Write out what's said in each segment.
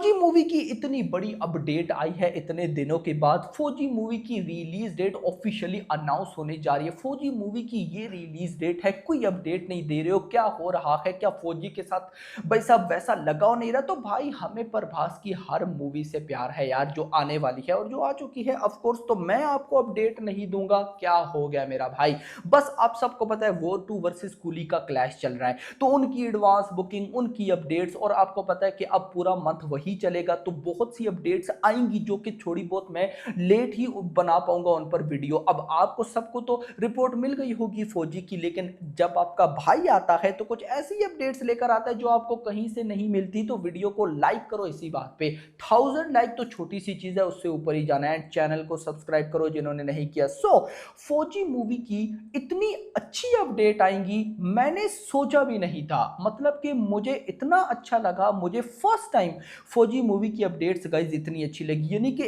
फौजी मूवी की इतनी बड़ी अपडेट आई है इतने दिनों के बाद। फौजी मूवी की रिलीज डेट ऑफिशियली अनाउंस होने जा रही है। फौजी मूवी की ये रिलीज डेट है, कोई अपडेट नहीं दे रहे हो, क्या हो रहा है? क्या फौजी के साथ भाई साहब वैसा लगाव नहीं रहा? तो भाई हमें प्रभास की हर मूवी से प्यार है यार, जो आने वाली है और जो आ चुकी है ऑफ कोर्स। तो मैं आपको अपडेट नहीं दूंगा, क्या हो गया मेरा भाई? बस आप सबको पता है वॉर 2 वर्सेस कूली का क्लैश चल रहा है, तो उनकी एडवांस बुकिंग, उनकी अपडेट्स, और आपको पता है कि अब पूरा मंथ वही चलेगा, तो बहुत सी अपडेट्स आएंगी जो कि थोड़ी बहुत मैं लेट ही बना पाऊंगा उन पर वीडियो। अब आपको सबको तो रिपोर्ट मिल गई होगी फौजी की, लेकिन जब आपका भाई आता है तो कुछ ऐसी अपडेट्स लेकर आता है जो आपको कहीं से नहीं मिलती। तो वीडियो को लाइक करो इसी बात पे, 1000 लाइक तो छोटी सी चीज है, उससे ऊपर ही जाना है। चैनल को सब्सक्राइब करो जिन्होंने नहीं किया। फौजी मूवी की इतनी अच्छी अपडेट आएंगी मैंने सोचा भी नहीं था। मतलब कि मुझे इतना अच्छा लगा, मुझे फर्स्ट टाइम फौजी मूवी की अपडेट्स गाइस इतनी अच्छी लगी। यानी कि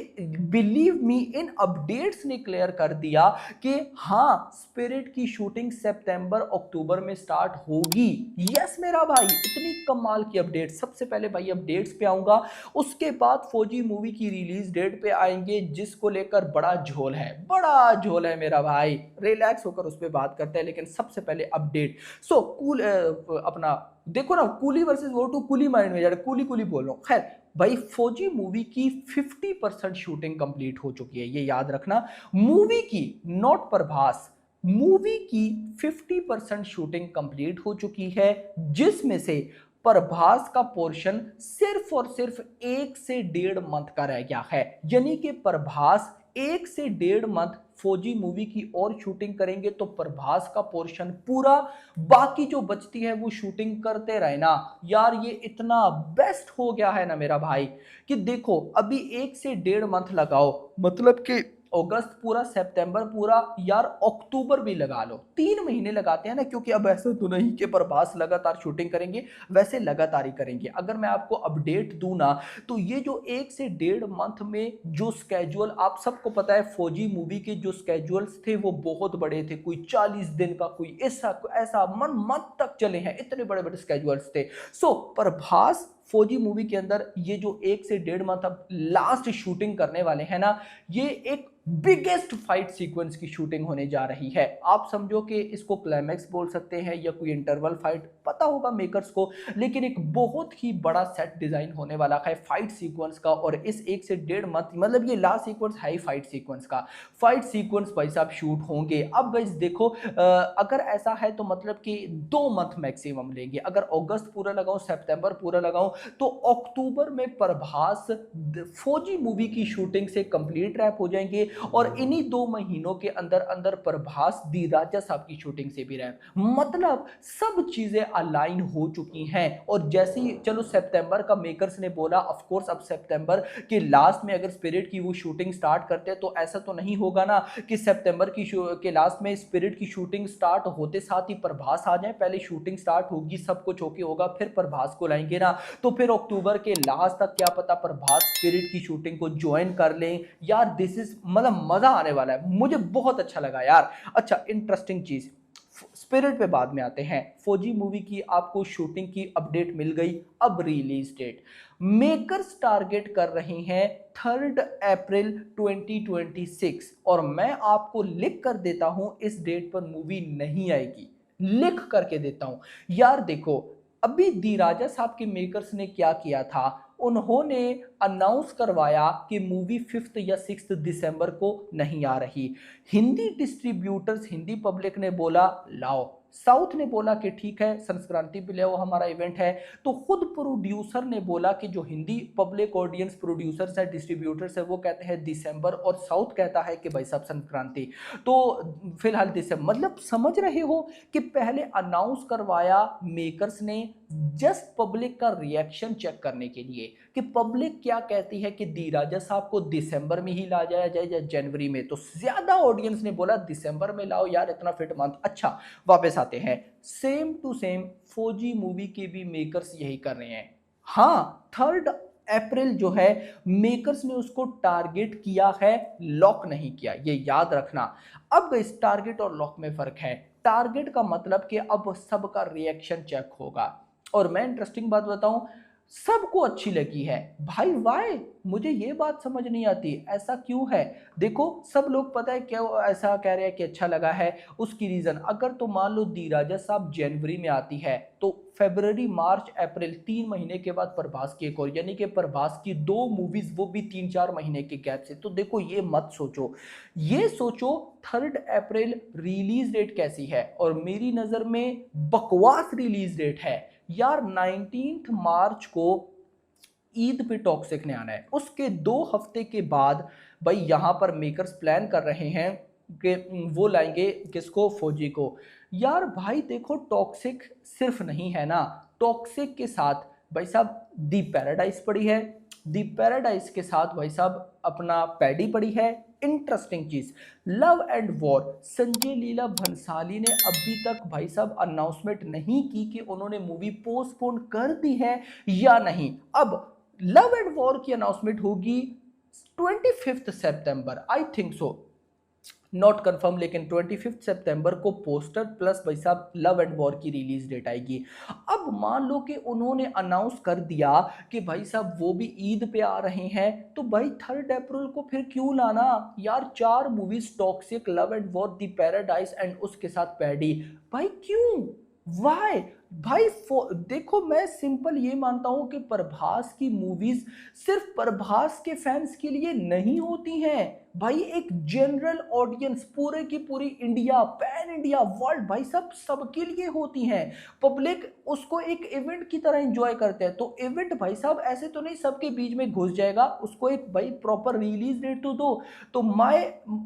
बिलीव मी, इन अपडेट्स ने क्लियर कर दिया कि हाँ, स्पिरिट की शूटिंग सितंबर अक्टूबर में स्टार्ट होगी। यस मेरा भाई, इतनी कमाल की अपडेट। सबसे पहले भाई अपडेट्स पे आऊंगा, उसके बाद फौजी मूवी की रिलीज डेट पे आएंगे, जिसको लेकर बड़ा झोल है, बड़ा झोल है मेरा भाई। रिलैक्स होकर उस पर बात करते हैं, लेकिन सबसे पहले अपडेट। कूल अपना देखो ना, कूली वर्सेस वो टू, कूली माइंड में जा रहा है, कूली कूली बोल रहा हूँ। खैर भाई, फौजी मूवी की 50% शूटिंग कंप्लीट हो चुकी है, ये याद रखना। मूवी की, नॉट प्रभास, मूवी की 50% शूटिंग कंप्लीट हो चुकी है, जिसमें से प्रभास का पोर्शन सिर्फ और सिर्फ 1 से 1.5 मंथ का रह गया है। यानी कि प्रभास 1 से 1.5 मंथ फौजी मूवी की और शूटिंग करेंगे, तो प्रभास का पोर्शन पूरा, बाकी जो बचती है वो शूटिंग करते रहे ना यार। ये इतना बेस्ट हो गया है ना मेरा भाई, कि देखो अभी 1 से 1.5 मंथ लगाओ, मतलब कि अगस्त पूरा, सितंबर पूरा, यार अक्टूबर भी लगा लो, 3 महीने लगाते हैं ना। क्योंकि अब ऐसा तो नहीं कि प्रभास लगातार शूटिंग करेंगे, वैसे लगातार ही करेंगे। अगर मैं आपको अपडेट दूं ना, तो ये जो 1 से 1.5 मंथ में जो स्केड्यूल, आप सबको पता है फौजी मूवी के जो स्केड्यूल्स थे वो बहुत बड़े थे, कोई 40 दिन का, कोई ऐसा ऐसा मन मंथ तक चले हैं, इतने बड़े बड़े स्केड्यूल्स थे। प्रभास फौजी मूवी के अंदर ये जो 1 से 1.5 मंथ अब लास्ट शूटिंग करने वाले हैं ना, ये एक बिगेस्ट फाइट सीक्वेंस की शूटिंग होने जा रही है। आप समझो कि इसको क्लाइमैक्स बोल सकते हैं या कोई इंटरवल फाइट, पता होगा मेकर्स को, लेकिन एक बहुत ही बड़ा सेट डिजाइन होने वाला है फाइट सीक्वेंस का। और इस 1 से 1.5 मंथ, मतलब ये लास्ट सीक्वेंस है ही फाइट सीक्वेंस का, फाइट सीक्वेंस भाई साहब शूट होंगे। अब गाइस देखो, अगर ऐसा है तो मतलब कि 2 मंथ मैक्सिमम लेंगे। अगर अगस्त पूरा लगाऊं, सितंबर पूरा लगाऊं, तो अक्टूबर में प्रभास फौजी मूवी की शूटिंग से कंप्लीट रैप हो जाएंगे, और इन्हीं 2 महीनों के अंदर अंदर प्रभास दी राजा साहब की शूटिंग से भी रैप। मतलब सब चीजें अलाइन हो चुकी हैं। और जैसे ही चलो सितंबर का मेकर्स ने बोला, ऑफ कोर्स अब सितंबर के लास्ट में अगर स्पिरिट की वो शूटिंग स्टार्ट करते हैं, तो ऐसा तो नहीं होगा ना कि सितंबर की के लास्ट में स्पिरिट की शूटिंग स्टार्ट होते साथ ही प्रभास आ जाए। पहले शूटिंग स्टार्ट होगी, सब कुछ ओके होगा, फिर प्रभास को लाएंगे ना। तो फिर अक्टूबर के लास्ट तक क्या पता प्रभास स्पिरिट की शूटिंग को ज्वाइन कर लें। यार दिस इज, मतलब मजा आने वाला है, मुझे बहुत अच्छा लगा यार। अच्छा, इंटरेस्टिंग चीज, स्पिरिट पे बाद में आते हैं। फौजी मूवी की आपको शूटिंग की अपडेट मिल गई, अब रिलीज डेट मेकर्स टारगेट कर रहे हैं 3 अप्रैल 2026। और मैं आपको लिख कर देता हूं, इस डेट पर मूवी नहीं आएगी, लिख करके देता हूं यार। देखो अभी दी राजा साहब के मेकर्स ने क्या किया था, उन्होंने अनाउंस करवाया कि मूवी 5 या 6 दिसंबर को नहीं आ रही। हिंदी डिस्ट्रीब्यूटर्स, हिंदी पब्लिक ने बोला लाओ, साउथ ने बोला कि ठीक है संक्रांति पे ले आओ, हमारा इवेंट है। तो खुद प्रोड्यूसर ने बोला कि जो हिंदी पब्लिक ऑडियंस प्रोड्यूसर्स है, डिस्ट्रीब्यूटर्स है, वो कहते हैं दिसंबर, और साउथ कहता है कि भाई साहब संक्रांति। तो फिलहाल दिसंबर, मतलब समझ रहे हो कि पहले अनाउंस करवाया मेकर्स ने जस्ट पब्लिक का रिएक्शन चेक करने के लिए, कि पब्लिक क्या कहती है, कि दी राजा साहब को दिसंबर में ही ला जाया जाए या जनवरी में। तो ज्यादा ऑडियंस ने बोला दिसंबर में लाओ यार, इतना फिट मंथ। अच्छा, वापस आते हैं, सेम टू सेम फौजी मूवी के भी मेकर्स यही कर रहे हैं। हाँ, 3 अप्रैल जो है मेकर्स ने उसको टारगेट किया है, लॉक नहीं किया, ये याद रखना। अब इस टारगेट और लॉक में फर्क है। टारगेट का मतलब कि अब सबका रिएक्शन चेक होगा। और मैं इंटरेस्टिंग बात बताऊं, सबको अच्छी लगी है भाई। वाई, मुझे ये बात समझ नहीं आती ऐसा क्यों है। देखो सब लोग पता है क्यों ऐसा कह रहे हैं कि अच्छा लगा है, उसकी रीजन अगर तो मान लो दी राजा साहब जनवरी में आती है तो फरवरी मार्च अप्रैल 3 महीने के बाद प्रभास की एक और, यानी कि प्रभास की 2 मूवीज वो भी 3-4 महीने के गैप से। तो देखो ये मत सोचो, ये सोचो 3 अप्रैल रिलीज डेट कैसी है, और मेरी नजर में बकवास रिलीज डेट है यार। 19 मार्च को ईद पे टॉक्सिक ने आना है, उसके 2 हफ्ते के बाद भाई यहां पर मेकर्स प्लान कर रहे हैं कि वो लाएंगे किसको, फौजी को। यार भाई देखो टॉक्सिक सिर्फ नहीं है ना, टॉक्सिक के साथ भाई साहब दी पैराडाइज पड़ी है, दी पैराडाइज के साथ भाई साहब अपना पैडी पड़ी है। इंटरेस्टिंग चीज, love and war, Sanjay Leela Bhansali ने अभी तक भाई साहब अनाउंसमेंट नहीं की कि उन्होंने मूवी पोस्टपोन कर दी है या नहीं। अब लव एंड वॉर की अनाउंसमेंट होगी 25 सितंबर, I think so, not confirm, लेकिन 25 सितंबर को पोस्टर प्लस भाई साहब लव एंड वॉर की रिलीज डेट आएगी। अब मान लो कि उन्होंने अनाउंस कर दिया कि भाई साहब वो भी ईद पे आ रहे हैं, तो भाई 3 अप्रैल को फिर क्यों लाना यार 4 movies, toxic, love and war, the paradise and उसके साथ पैडी, भाई क्यों, वाई भाई। देखो मैं सिंपल ये मानता हूं कि प्रभास की मूवीज सिर्फ प्रभास के फैंस के लिए नहीं होती हैं भाई, एक जनरल ऑडियंस पूरे की पूरी इंडिया, पैन इंडिया, वर्ल्ड भाई सब सबके लिए होती हैं। पब्लिक उसको एक इवेंट की तरह एंजॉय करते हैं, तो इवेंट भाई साहब ऐसे तो नहीं सबके बीच में घुस जाएगा, उसको एक भाई प्रॉपर रिलीज डेट तो दो। तो माय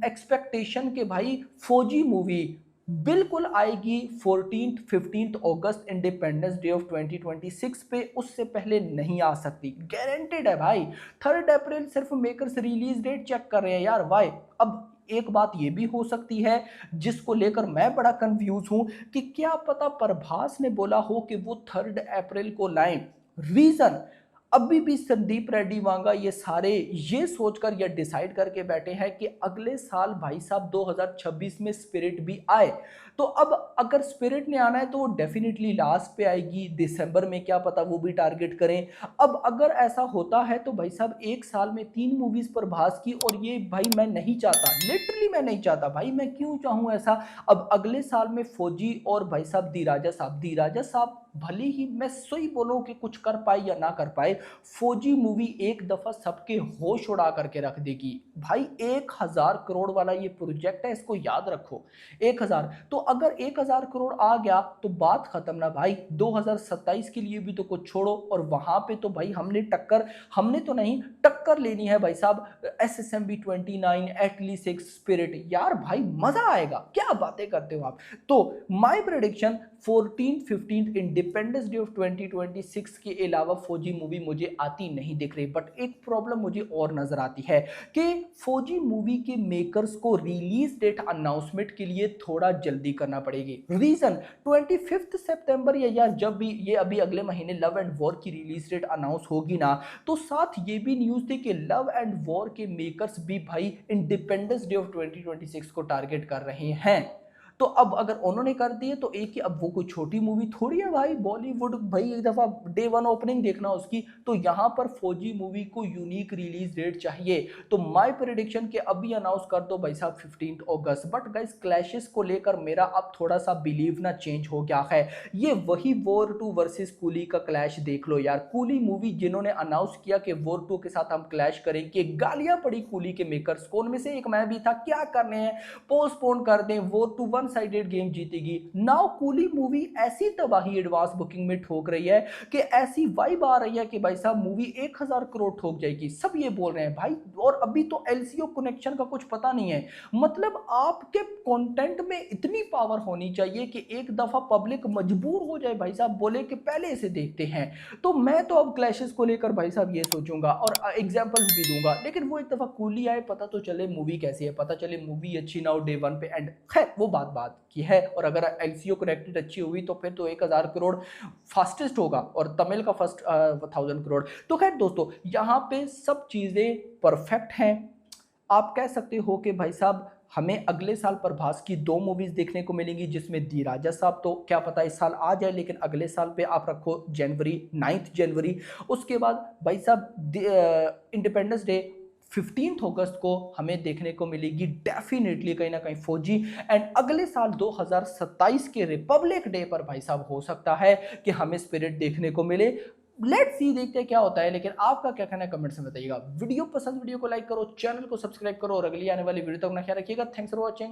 एक्सपेक्टेशन के भाई फौजी मूवी बिल्कुल आएगी 14-15 अगस्त इंडिपेंडेंस डे ऑफ 2026 पे, उससे पहले नहीं आ सकती, गारंटेड है भाई। 3 अप्रैल सिर्फ मेकर्स रिलीज डेट चेक कर रहे हैं यार, वाई। अब एक बात ये भी हो सकती है जिसको लेकर मैं बड़ा कंफ्यूज हूं कि क्या पता प्रभास ने बोला हो कि वो 3 अप्रैल को लाएं, रीजन अभी भी संदीप रेड्डी वांगा ये सारे ये सोचकर या डिसाइड करके बैठे हैं कि अगले साल भाई साहब 2026 में स्पिरिट भी आए। तो अब अगर स्पिरिट ने आना है तो वो डेफिनेटली लास्ट पे आएगी, दिसंबर में क्या पता वो भी टारगेट करें। अब अगर ऐसा होता है तो भाई साहब एक साल में 3 मूवीज प्रभास की, और ये भाई मैं नहीं चाहता, लिटरली मैं नहीं चाहता भाई, मैं क्यों चाहूं ऐसा। अब अगले साल में फौजी और भाई साहब दी राजा साहब, दी राजा साहब भले ही मैं सही बोलूं कि कुछ कर पाए या ना कर पाए, फौजी मूवी एक दफा सबके होश उड़ा करके रख देगी भाई। 1,000 करोड़ वाला ये प्रोजेक्ट है, इसको याद रखो, 1,000। तो अगर 1,000 करोड़ आ गया तो बात खत्म ना भाई, 2027 के लिए भी तो कुछ छोड़ो, और वहां पे तो भाई हमने तो नहीं टक्कर लेनी है भाई साहब SSMB 29, एटली 6, स्पिरिट, यार भाई मजा आएगा, क्या बातें करते हो आप। तो माई प्रेडिक्शन 14-15 इंडिपेंडेंस डे ऑफ 2026 के अलावा फौजी मूवी मुझे आती नहीं दिख रही। बट एक प्रॉब्लम मुझे और नजर आती है कि फौजी मूवी के मेकर्स को रिलीज डेट अनाउंसमेंट के लिए थोड़ा जल्दी करना पड़ेगी। रीजन 25 सितंबर या यार जब भी ये अभी अगले महीने लव एंड वॉर की रिलीज डेट अनाउंस होगी ना, तो साथ ये भी न्यूज थी कि लव एंड वॉर के मेकर्स भी भाई इंडिपेंडेंस डे ऑफ 2026 को टारगेट कर रहे हैं। तो अब अगर उन्होंने कर दिए तो एक ही, अब वो कोई छोटी मूवी थोड़ी है भाई, बॉलीवुड भाई एक दफा डे 1 ओपनिंग देखना उसकी, तो यहां पर फौजी मूवी को यूनिक रिलीज डेट चाहिए। तो माय प्रेडिक्शन के अभी अनाउंस कर दो भाई साहब 15 अगस्त। बट गाइस क्लैशेस को लेकर मेरा अब थोड़ा सा बिलीव ना चेंज हो गया है, ये वही वॉर 2 वर्सेस कूली का क्लैश देख लो यार। कूली मूवी जिन्होंने अनाउंस किया कि वॉर 2 के साथ हम क्लैश करेंगे, गालियां पड़ी कूली के मेकर्स को, उनमें से एक मैं भी था, क्या करने हैं पोस्टपोन कर दें, वॉर 2 वन साइडेड गेम जीतेगी। नाउ कूली मूवी ऐसी तबाही एडवांस बुकिंग में ठोक रही है कि ऐसी वाइब आ रही है कि भाई साहब मूवी 1,000 करोड़ ठोक जाएगी, सब ये बोल रहे हैं भाई। और अभी तो एलसीओ कनेक्शन का कुछ पता नहीं है, मतलब आपके कंटेंट में इतनी पावर होनी चाहिए कि एक दफा पब्लिक मजबूर हो जाए भाई साहब, बोले कि पहले इसे देखते हैं। तो मैं तो अब क्लैशेस को लेकर भाई साहब ये सोचूंगा और एग्जांपल्स भी दूंगा, लेकिन वो एक दफा कूली आए, पता तो चले मूवी कैसी है, पता चले मूवी अच्छी ना हो डे 1 पे एंड, खैर वो बात की है। और अगर एलसीओ कनेक्टेड अच्छी हुई तो फिर तो 1,000 करोड़ फास्टेस्ट होगा, और तमिल का फर्स्ट 1,000 करोड़। तो खैर दोस्तों यहाँ पे सब चीजें परफेक्ट हैं, आप कह सकते हो कि भाई साहब हमें अगले साल प्रभास की 2 मूवीज़ देखने को मिलेंगी, जिसमें दी राजा साहब तो क्या पता इस साल आ जाए, लेकिन अगले साल पे आप रखो जनवरी, 9 जनवरी। उसके बाद भाई साहब इंडिपेंडेंस डे 15 अगस्त को हमें देखने को मिलेगी डेफिनेटली कहीं ना कहीं फौजी। एंड अगले साल 2027 के रिपब्लिक डे पर भाई साहब हो सकता है कि हमें स्पिरिट देखने को मिले। लेट्स सी, देखते हैं क्या होता है। लेकिन आपका क्या कहना है कमेंट्स में बताइएगा। वीडियो पसंद, वीडियो को लाइक करो, चैनल को सब्सक्राइब करो और अगली आने वाली वीडियो तक अपना ख्याल रखिएगा। Thanks for watching.